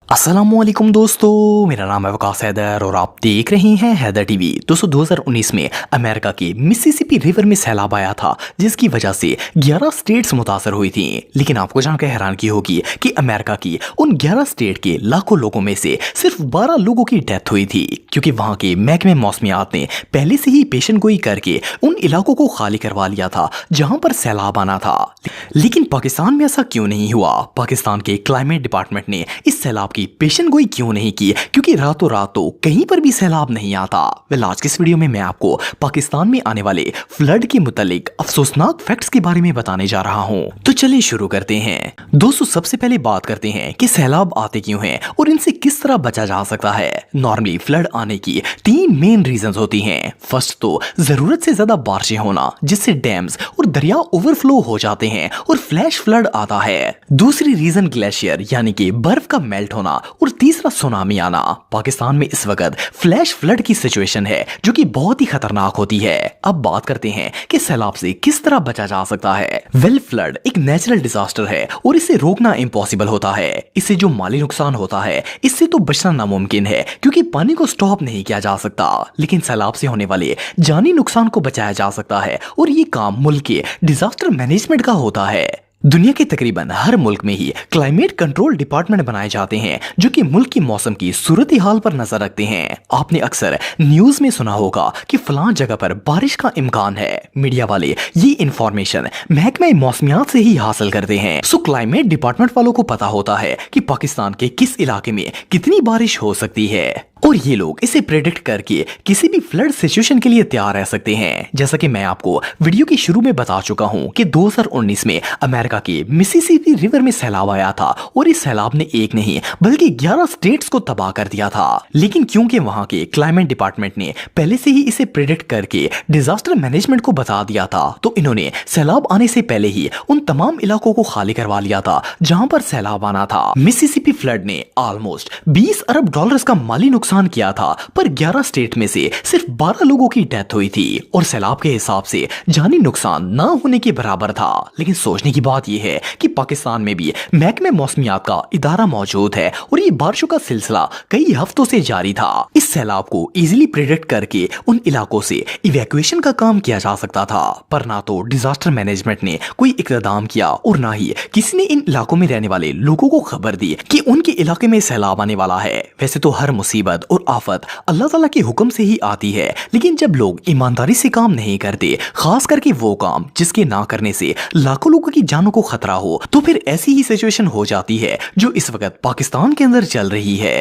अस्सलामुअलैकुम दोस्तों, मेरा नाम है वकास हैदर और आप देख रहे हैं हैदर टीवी। दोस्तों 2019 में अमेरिका के मिसिसिपी रिवर में सैलाब आया था, जिसकी वजह से 11 स्टेट्स मुतासर हुई थी। लेकिन आपको जानकर हैरानगी होगी कि अमेरिका की उन 11 स्टेट के लाखों लोगों में से सिर्फ 12 लोगों की डेथ हुई थी, क्योंकि वहां के महकमे मौसमियात ने पहले से ही पेशन गोई करके उन इलाकों को खाली करवा लिया था जहां पर सैलाब आना था। लेकिन पाकिस्तान में ऐसा क्यों नहीं हुआ? पाकिस्तान के क्लाइमेट डिपार्टमेंट ने इस सैलाब की पेशन गोई क्यों नहीं की? क्योंकि रातों रात तो कहीं पर भी सैलाब नहीं आता। आज के इस वीडियो में मैं आपको पाकिस्तान में आने वाले फ्लड के मुतालिक अफसोसनाक फैक्ट्स के बारे में बताने जा रहा हूं। तो चलिए शुरू करते हैं। दोस्तों सबसे पहले बात करते हैं कि सैलाब आते क्यों हैं और इनसे किस तरह बचा जा सकता है। नॉर्मली फ्लड आने की 3 मेन रीजंस होती हैं। फर्स्ट तो जरूरत से ज्यादा बारिशें होना, जिससे डैम्स और दरिया ओवरफ्लो हो जाते हैं और फ्लैश फ्लड आता है। दूसरी रीजन ग्लेशियर यानी कि बर्फ का मेल्ट होना और तीसरा सुनामी आना। पाकिस्तान में इस वक्त फ्लैश फ्लड की सिचुएशन है जो कि बहुत ही खतरनाक होती है। अब बात करते हैं कि सैलाब से किस तरह बचा जा सकता है। फ्लड एक नेचुरल डिजास्टर है और इसे रोकना इम्पॉसिबल होता है। इससे जो माली नुकसान होता है, इससे तो बचना नामुमकिन है, क्योंकि पानी को स्टॉप नहीं किया जा सकता। लेकिन सैलाब से होने वाले जानी नुकसान को बचाया जा सकता है और ये काम मुल्क के डिजास्टर मैनेजमेंट का होता है। दुनिया के तकरीबन हर मुल्क में ही क्लाइमेट कंट्रोल डिपार्टमेंट बनाए जाते हैं जो कि मुल्क की मौसम की सूरत हाल पर नजर रखते हैं। आपने अक्सर न्यूज में सुना होगा कि फलां जगह पर बारिश का इम्कान है। मीडिया वाले ये इंफॉर्मेशन महकमे मौसमियात से ही हासिल करते हैं। सो क्लाइमेट डिपार्टमेंट वालों को पता होता है कि पाकिस्तान के किस इलाके में कितनी बारिश हो सकती है और ये लोग इसे प्रेडिक्ट करके किसी भी फ्लड सिचुएशन के लिए तैयार रह सकते हैं। जैसा कि मैं आपको वीडियो के शुरू में बता चुका हूं कि 2019 में अमेरिका के मिसिसिपी रिवर में सैलाब आया था और इस सैलाब ने एक नहीं बल्कि 11 स्टेट्स को तबाह कर दिया था। लेकिन क्योंकि वहां के क्लाइमेट डिपार्टमेंट ने पहले से ही इसे प्रेडिक्ट करके डिजास्टर मैनेजमेंट को बता दिया था, तो इन्होंने सैलाब आने से पहले ही उन तमाम इलाकों को खाली करवा लिया था जहां पर सैलाब आना था। मिसिसिपी फ्लड ने ऑलमोस्ट 20 अरब डॉलर्स का माली नुकसान किया था, पर 11 स्टेट में से सिर्फ 12 लोगों की डेथ हुई थी और सैलाब के हिसाब से जानी नुकसान ना होने के बराबर था। लेकिन सोचने की बात यह है कि पाकिस्तान में भी महकमे मौसमियात का इदारा मौजूद है और ये बारिशों का सिलसिला कई हफ्तों से जारी था। इस सैलाब को इजीली प्रेडिक्ट करके उन इलाकों से इवैक्यूएशन का काम किया जा सकता था, पर ना तो डिजास्टर मैनेजमेंट ने कोई इकदाम किया और ना ही किसी ने इन इलाकों में रहने वाले लोगों को खबर दी कि उनके इलाके में सैलाब आने वाला है। वैसे तो हर मुसीबत और आफत अल्लाह ताला के हुक्म से ही आती है, लेकिन जब लोग ईमानदारी से काम नहीं करते, खास करके वो काम जिसके ना करने से लाखों लोगों की जानों को खतरा हो, तो फिर ऐसी ही सिचुएशन हो जाती है जो इस वक्त पाकिस्तान के अंदर चल रही है।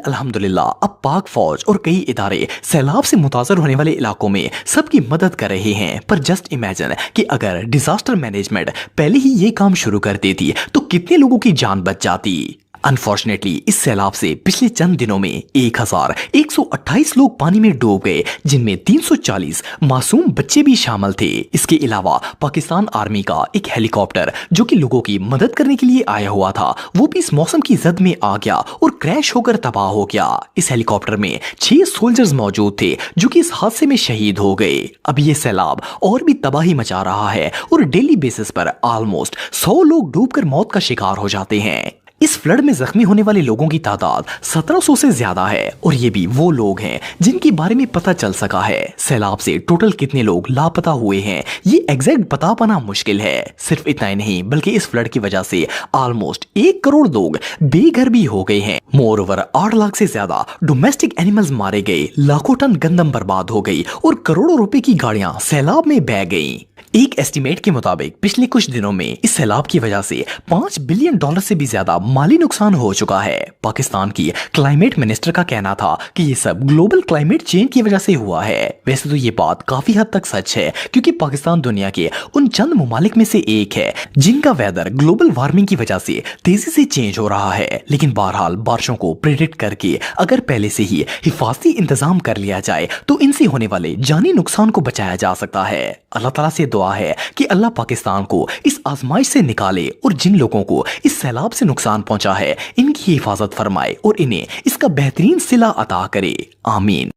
अल्हम्दुलिल्लाह अब पाक फौज और कई इदारे सैलाब से मुतासर होने वाले इलाकों में सबकी मदद कर रहे हैं। पर जस्ट इमेजिन कि अगर डिजास्टर मैनेजमेंट पहले ही ये काम शुरू कर देती तो कितने लोगों की जान बच जाती। अनफॉर्चुनेटली इस सैलाब से पिछले चंद दिनों में 1128 लोग पानी में डूब गए, जिनमें 340 मासूम बच्चे भी शामिल थे। इसके अलावा पाकिस्तान आर्मी का एक हेलीकॉप्टर जो कि लोगों की मदद करने के लिए आया हुआ था, वो भी इस मौसम की जद में आ गया और क्रैश होकर तबाह हो गया। इस हेलीकॉप्टर में 6 सोल्जर्स मौजूद थे जो कि इस हादसे में शहीद हो गए। अब ये सैलाब और भी तबाही मचा रहा है और डेली बेसिस पर ऑलमोस्ट 100 लोग डूबकर मौत का शिकार हो जाते हैं। इस फ्लड में जख्मी होने वाले लोगों की तादाद 1700 से ज्यादा है और ये भी वो लोग हैं जिनके बारे में पता चल सका है। सैलाब से टोटल कितने लोग लापता हुए हैं ये एग्जैक्ट बता पाना मुश्किल है। सिर्फ इतना ही नहीं बल्कि इस फ्लड की वजह से ऑलमोस्ट 1 करोड़ लोग बेघर भी हो गए हैं। मोर ओवर 8 लाख से ज्यादा डोमेस्टिक एनिमल्स मारे गए, लाखों टन गंदम बर्बाद हो गई और करोड़ों रुपए की गाड़ियां सैलाब में बह गई। एक एस्टिमेट के मुताबिक पिछले कुछ दिनों में इस सैलाब की वजह से $5 बिलियन से भी ज्यादा माली नुकसान हो चुका है। पाकिस्तान की क्लाइमेट मिनिस्टर का कहना था कि ये सब ग्लोबल क्लाइमेट चेंज की वजह से हुआ है। वैसे तो ये बात काफी हद तक सच है, क्योंकि पाकिस्तान दुनिया के उन चंद ममालिक में से एक है जिनका वेदर ग्लोबल वार्मिंग की वजह से तेजी से चेंज हो रहा है। लेकिन बहरहाल बारिशों को प्रेडिक्ट करके अगर पहले से ही हिफाजती इंतजाम कर लिया जाए तो इनसे होने वाले जानी नुकसान को बचाया जा सकता है। अल्लाह ताला से दुआ है कि अल्लाह पाकिस्तान को इस आजमाइश से निकाले और जिन लोगों को इस सैलाब से नुकसान पहुंचा है इनकी हिफाजत फरमाए और इन्हें इसका बेहतरीन सिला अता करे। आमीन।